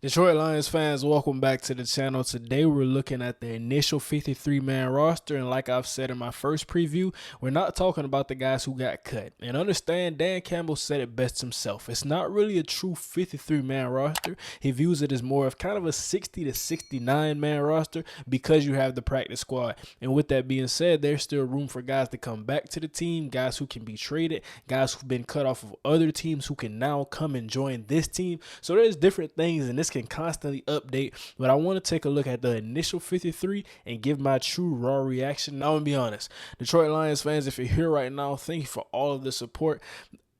Detroit Lions fans, welcome back to the channel. Today we're looking at the initial 53-man roster, and like I've said in my first preview, we're not talking about the guys who got cut. And understand, Dan Campbell said it best himself. It's not really a true 53-man roster. He views it as more of kind of a 60 to 69-man roster because you have the practice squad. And with that being said, there's still room for guys to come back to the team, guys who can be traded, guys who've been cut off of other teams who can now come and join this team. So there's different things, and this can constantly update, but I want to take a look at the initial 53 and give my true raw reaction. Now, I'm gonna be honest, Detroit Lions fans, if you're here right now, thank you for all of the support.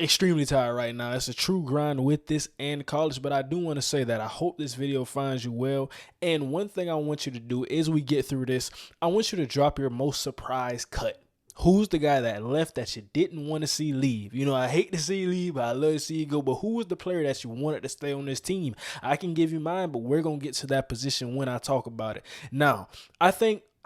Extremely tired right now. It's a true grind with this and college, but I do want to say that I hope this video finds you well. And one thing I want you to do is we get through this, I want you to drop your most surprise cut. Who's the guy that left that you didn't want to see leave? You know, I hate to see you leave, but I love to see you go. But who was the player that you wanted to stay on this team? I can give you mine, but we're going to get to that position when I talk about it. Now,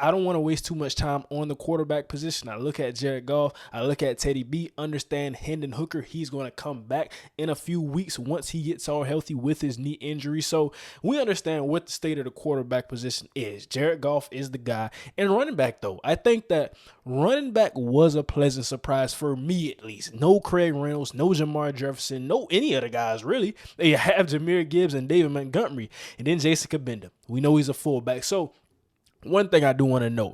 I don't want to waste too much time on the quarterback position. I look at Jared Goff. I look at Teddy B. Understand Hendon Hooker. He's going to come back in a few weeks once he gets all healthy with his knee injury. So we understand what the state of the quarterback position is. Jared Goff is the guy. And running back, though, I think that running back was a pleasant surprise for me, at least. No Craig Reynolds, no Jamar Jefferson, no any other guys, really. They have Jahmyr Gibbs and David Montgomery, and then Jason Kabinda. We know he's a fullback. So one thing I do want to know,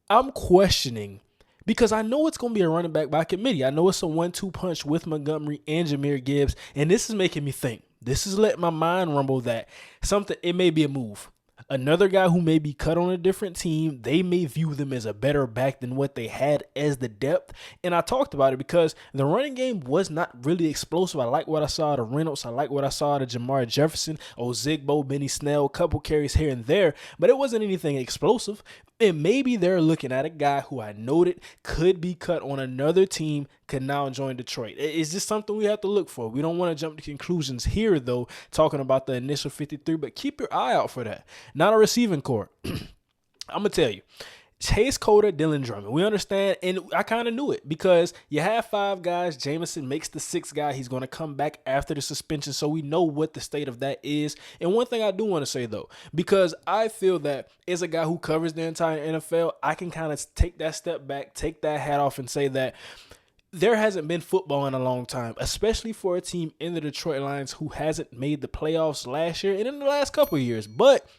I'm questioning, because I know it's going to be a running back by committee. I know it's a 1-2 punch with Montgomery and Jahmyr Gibbs, and this is making me think. This is letting my mind rumble that it may be a move. Another guy who may be cut on a different team, they may view them as a better back than what they had as the depth. And I talked about it because the running game was not really explosive. I like what I saw out of Reynolds. I like what I saw out of Jamar Jefferson, Ozigbo, Benny Snell, a couple carries here and there, but it wasn't anything explosive. And maybe they're looking at a guy who I noted could be cut on another team, could now join Detroit. It's just something we have to look for. We don't want to jump to conclusions here, though, talking about the initial 53, but keep your eye out for that. Not a receiving corps. I'm going to tell you. Chase Coda, Dylan Drummond. We understand, and I kind of knew it because you have 5 guys. Jameson makes the 6th guy. He's going to come back after the suspension, so we know what the state of that is. And one thing I do want to say, though, because I feel that as a guy who covers the entire NFL, I can kind of take that step back, take that hat off, and say that there hasn't been football in a long time, especially for a team in the Detroit Lions who hasn't made the playoffs last year and in the last couple of years. But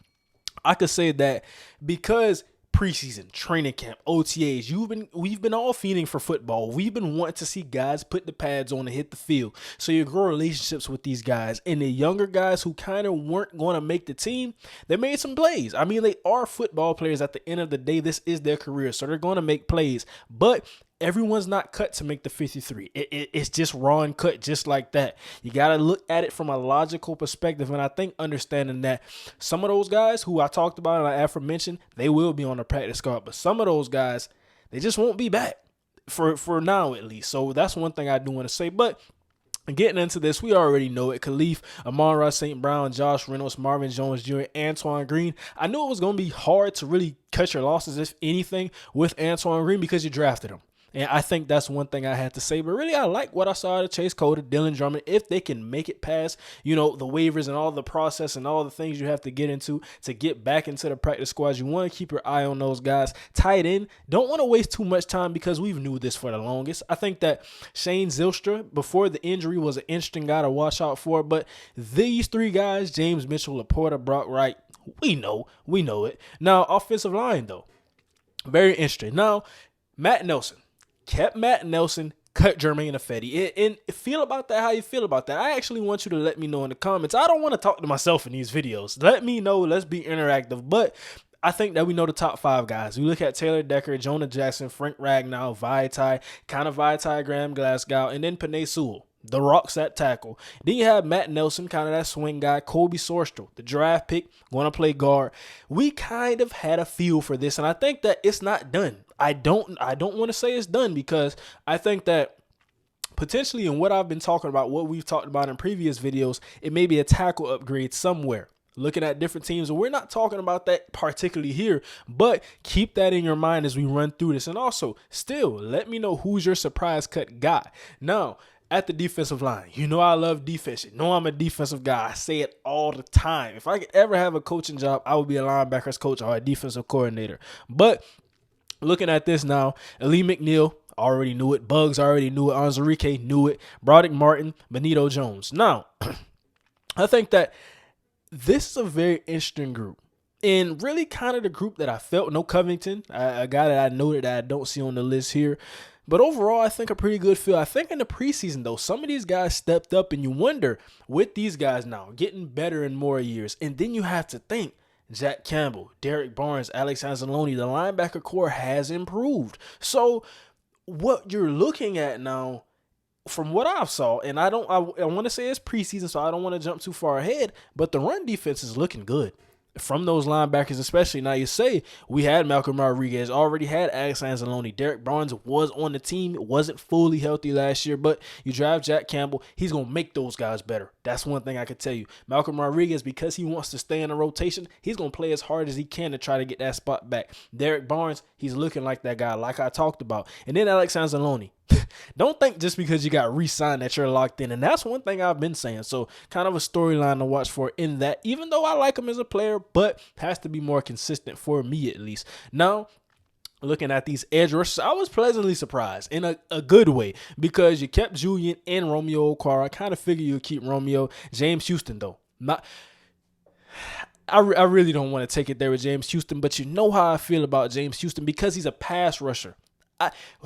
I could say that because preseason, training camp, OTAs, we've been all fiending for football. We've been wanting to see guys put the pads on and hit the field. So you grow relationships with these guys. And the younger guys who kind of weren't going to make the team, they made some plays. I mean, they are football players at the end of the day. This is their career, so they're going to make plays. But everyone's not cut to make the 53. It's just raw and cut just like that. You got to look at it from a logical perspective. And I think understanding that some of those guys who I talked about and I aforementioned, they will be on the practice squad. But some of those guys, they just won't be back for now at least. So that's one thing I do want to say. But getting into this, we already know it. Khalif, Amon-Ra St. Brown, Josh Reynolds, Marvin Jones Jr., Antoine Green. I knew it was going to be hard to really cut your losses, if anything, with Antoine Green because you drafted him. And I think that's one thing I had to say. But really, I like what I saw out of Chase Coda, Dylan Drummond. If they can make it past, the waivers and all the process and all the things you have to get into to get back into the practice squads, you want to keep your eye on those guys. Tight end, don't want to waste too much time because we've knew this for the longest. I think that Shane Zylstra, before the injury, was an interesting guy to watch out for. But these 3 guys, James Mitchell, Laporta, Brock Wright, we know it. Now, offensive line, though, very interesting. Now, Matt Nelson. Kept Matt Nelson, cut Jermaine Ifedi. And feel about that how you feel about that. I actually want you to let me know in the comments. I don't want to talk to myself in these videos. Let me know. Let's be interactive. But I think that we know the top 5 guys. We look at Taylor Decker, Jonah Jackson, Frank Ragnow, Vaitai, Graham Glasgow, and then Penei Sewell. The rocks at tackle. Then you have Matt Nelson, kind of that swing guy. Kobe Sorstro, the draft pick, going to play guard. We kind of had a feel for this, and I think that it's not done. I don't want to say it's done because I think that potentially in what I've been talking about, what we've talked about in previous videos, it may be a tackle upgrade somewhere. Looking at different teams, and we're not talking about that particularly here, but keep that in your mind as we run through this. And also, still, let me know who's your surprise cut guy. Now, at the defensive line. You know I love defense. You know I'm a defensive guy. I say it all the time. If I could ever have a coaching job, I would be a linebackers coach or a defensive coordinator. But looking at this now, Ali McNeil already knew it. Bugs already knew it. Anzarike knew it. Broderick Martin, Benito Jones. Now, I think that this is a very interesting group. And really kind of the group that I felt, no Covington, a guy that I noted that I don't see on the list here. But overall, I think a pretty good feel. I think in the preseason, though, some of these guys stepped up, and you wonder, with these guys now getting better in more years, and then you have to think, Jack Campbell, Derek Barnes, Alex Anzalone, the linebacker core has improved. So what you're looking at now, from what I've saw, and I want to say it's preseason, so I don't want to jump too far ahead, but the run defense is looking good from those linebackers, especially. Now you say we had Malcolm Rodriguez, already had Alex Anzalone. Derek Barnes was on the team, wasn't fully healthy last year, but you drive Jack Campbell, he's going to make those guys better. That's one thing I can tell you. Malcolm Rodriguez, because he wants to stay in the rotation, he's going to play as hard as he can to try to get that spot back. Derek Barnes, he's looking like that guy, like I talked about. And then Alex Anzalone. Don't think just because you got re-signed that you're locked in. And that's one thing I've been saying. So kind of a storyline to watch for in that, even though I like him as a player, but has to be more consistent for me at least. Now, looking at these edge rushers, I was pleasantly surprised in a good way because you kept Julian and Romeo Okwara. I kind of figured you'd keep Romeo. James Houston, though. I really don't want to take it there with James Houston, but you know how I feel about James Houston because he's a pass rusher.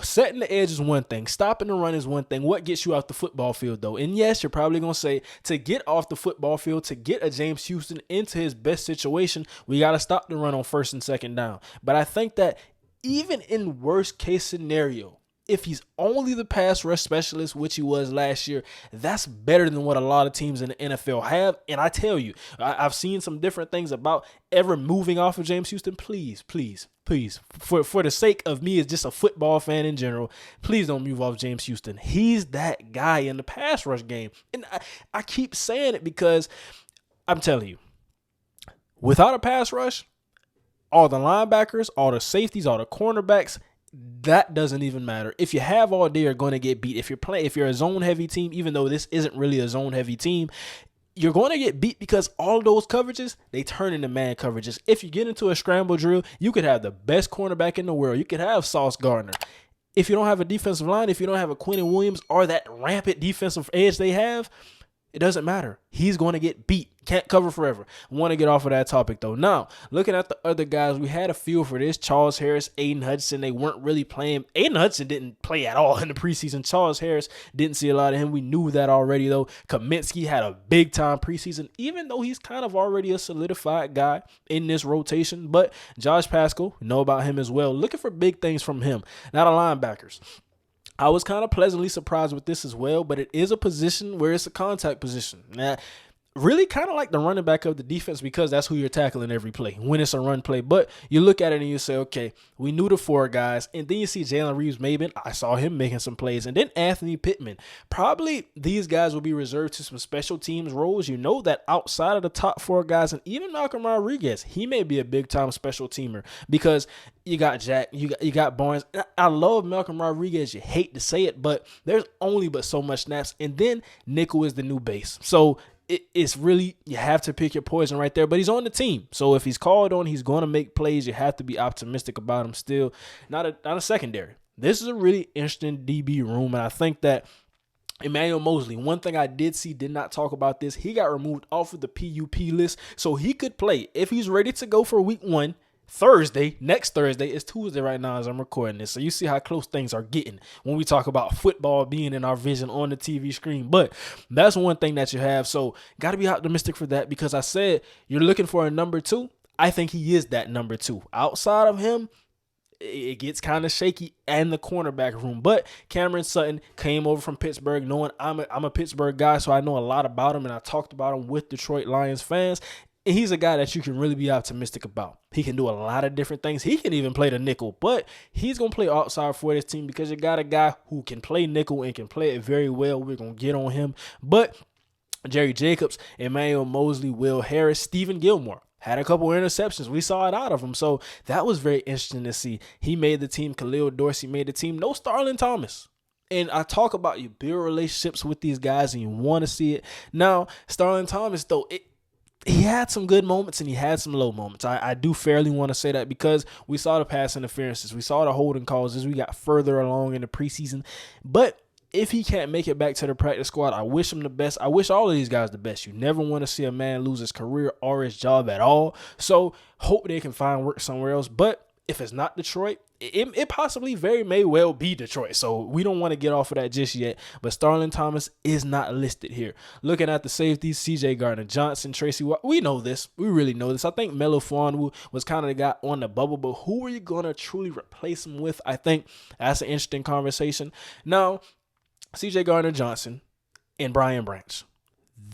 Setting the edge is one thing. Stopping the run is one thing. What gets you off the football field, though? And yes, you're probably going to say, to get off the football field, to get a James Houston into his best situation, we got to stop the run on first and second down. But I think that even in worst case scenario, if he's only the pass rush specialist, which he was last year, that's better than what a lot of teams in the NFL have. And I tell you, I've seen some different things about ever moving off of James Houston. Please, for the sake of me as just a football fan in general, please don't move off James Houston. He's that guy in the pass rush game. And I keep saying it because I'm telling you, without a pass rush, all the linebackers, all the safeties, all the cornerbacks, that doesn't even matter. If you have all day, you're going to get beat. If you're a zone heavy team, even though this isn't really a zone heavy team, you're going to get beat because all of those coverages, they turn into man coverages. If you get into a scramble drill, you could have the best cornerback in the world. You could have Sauce Gardner. If you don't have a defensive line, if you don't have a Quentin Williams or that rampant defensive edge they have, it doesn't matter. He's going to get beat. Can't cover forever. I want to get off of that topic, though. Now, looking at the other guys, we had a feel for this. Charles Harris, Aiden Hudson, they weren't really playing. Aiden Hudson didn't play at all in the preseason. Charles Harris didn't see a lot of him. We knew that already, though. Kaminsky had a big-time preseason, even though he's kind of already a solidified guy in this rotation. But Josh Pascal, know about him as well. Looking for big things from him. Now, the linebackers. I was kind of pleasantly surprised with this as well, but it is a position where it's a contact position. Now, really kind of like the running back of the defense because that's who you're tackling every play when it's a run play. But you look at it and you say, okay, we knew the four guys. And then you see Jalen Reeves-Maybin. I saw him making some plays. And then Anthony Pittman. Probably these guys will be reserved to some special teams roles. You know that outside of the top four guys, and even Malcolm Rodriguez, he may be a big-time special teamer because you got Jack, you got Barnes. I love Malcolm Rodriguez. You hate to say it, but there's only but so much snaps. And then nickel is the new base. So it's really, you have to pick your poison right there, but he's on the team. So if he's called on, he's going to make plays. You have to be optimistic about him still. Not a secondary. This is a really interesting DB room, and I think that Emmanuel Mosley, one thing I did not talk about this, he got removed off of the PUP list, so he could play if he's ready to go for week 1. Next Thursday, it's Tuesday right now as I'm recording this. So you see how close things are getting when we talk about football being in our vision on the TV screen. But that's one thing that you have. So got to be optimistic for that because I said you're looking for a number 2. I think he is that number 2. Outside of him, it gets kind of shaky and the cornerback room. But Cameron Sutton came over from Pittsburgh knowing I'm a Pittsburgh guy, so I know a lot about him, and I talked about him with Detroit Lions fans. And he's a guy that you can really be optimistic about. He can do a lot of different things. He can even play the nickel, but he's going to play outside for this team because you got a guy who can play nickel and can play it very well. We're going to get on him. But Jerry Jacobs, Emmanuel Mosley, Will Harris, Stephen Gilmore had a couple of interceptions. We saw it out of him. So that was very interesting to see. He made the team. Khalil Dorsey made the team. No Starlin Thomas. And I talk about you build relationships with these guys and you want to see it. Now, Starling Thomas, though, he had some good moments and he had some low moments. I do fairly want to say that because we saw the pass interferences. We saw the holding calls as we got further along in the preseason. But if he can't make it back to the practice squad, I wish him the best. I wish all of these guys the best. You never want to see a man lose his career or his job at all. So hope they can find work somewhere else. But if it's not Detroit, it possibly very may well be Detroit. So we don't want to get off of that just yet. But Starling Thomas is not listed here. Looking at the safeties, C.J. Gardner-Johnson, Tracy Watt, we know this. We really know this. I think Melo Fuonwu was kind of the guy on the bubble. But who are you going to truly replace him with? I think that's an interesting conversation. Now, C.J. Gardner-Johnson and Brian Branch.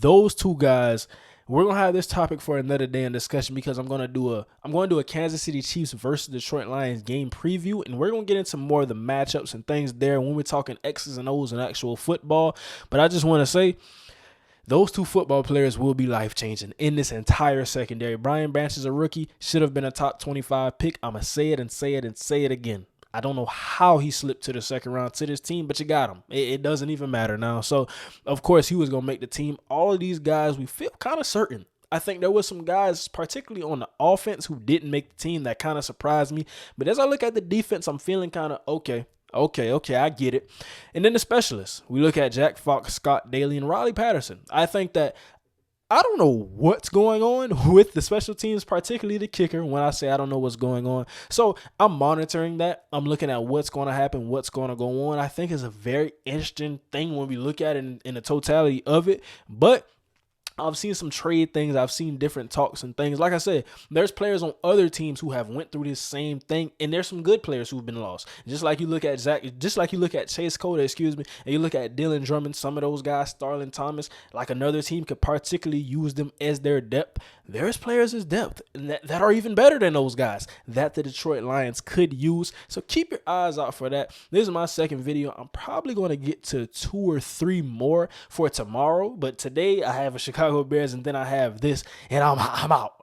Those two guys, we're gonna have this topic for another day in discussion because I'm gonna do a Kansas City Chiefs versus Detroit Lions game preview, and we're gonna get into more of the matchups and things there when we're talking X's and O's and actual football. But I just want to say those two football players will be life-changing in this entire secondary. Brian Branch is a rookie, should have been a top 25 pick. I'm gonna say it and say it and say it again. I don't know how he slipped to the second round to this team, but you got him. It doesn't even matter now. So, of course, he was going to make the team. All of these guys, we feel kind of certain. I think there were some guys, particularly on the offense, who didn't make the team that kind of surprised me. But as I look at the defense, I'm feeling kind of okay, I get it. And then the specialists. We look at Jack Fox, Scott Daly, and Riley Patterson. I think that I don't know what's going on with the special teams, particularly the kicker, when I say I don't know what's going on. So I'm monitoring that. I'm looking at what's going to happen, what's going to go on. I think it's a very interesting thing when we look at it in the totality of it. But I've seen some trade things. I've seen different talks and things. Like I said, there's players on other teams who have went through this same thing, and there's some good players who've been lost. Just like you look at Chase Cota, and you look at Dylan Drummond, some of those guys, Starling Thomas, like another team could particularly use them as their depth. There's players as depth that are even better than those guys that the Detroit Lions could use. So keep your eyes out for that. This is my second video. I'm probably going to get to 2 or 3 more for tomorrow, but today I have a Chicago Bears and then I have this, and I'm out.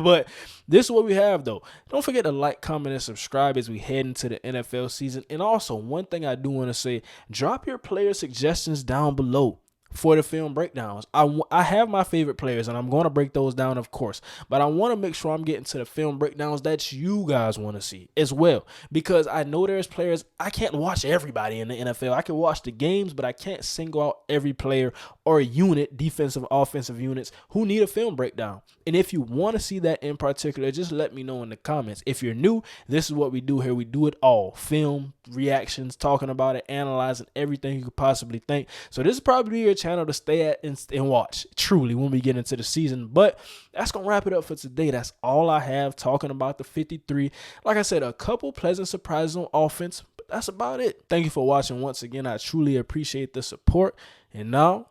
But this is what we have, though. Don't forget to like, comment, and subscribe as we head into the NFL season. And also, one thing I do want to say, drop your player suggestions down below for the film breakdowns. I have my favorite players, and I'm going to break those down, of course. But I want to make sure I'm getting to the film breakdowns that you guys want to see as well. Because I know there's players, I can't watch everybody in the NFL. I can watch the games, but I can't single out every player or unit, defensive, offensive units, who need a film breakdown. And if you want to see that in particular, just let me know in the comments. If you're new, this is what we do here. We do it all. Film, reactions, talking about it, analyzing everything you could possibly think. So this is probably your channel to stay at and watch, truly, when we get into the season. But that's going to wrap it up for today. That's all I have talking about the 53. Like I said, a couple pleasant surprises on offense, but that's about it. Thank you for watching once again. I truly appreciate the support. And now,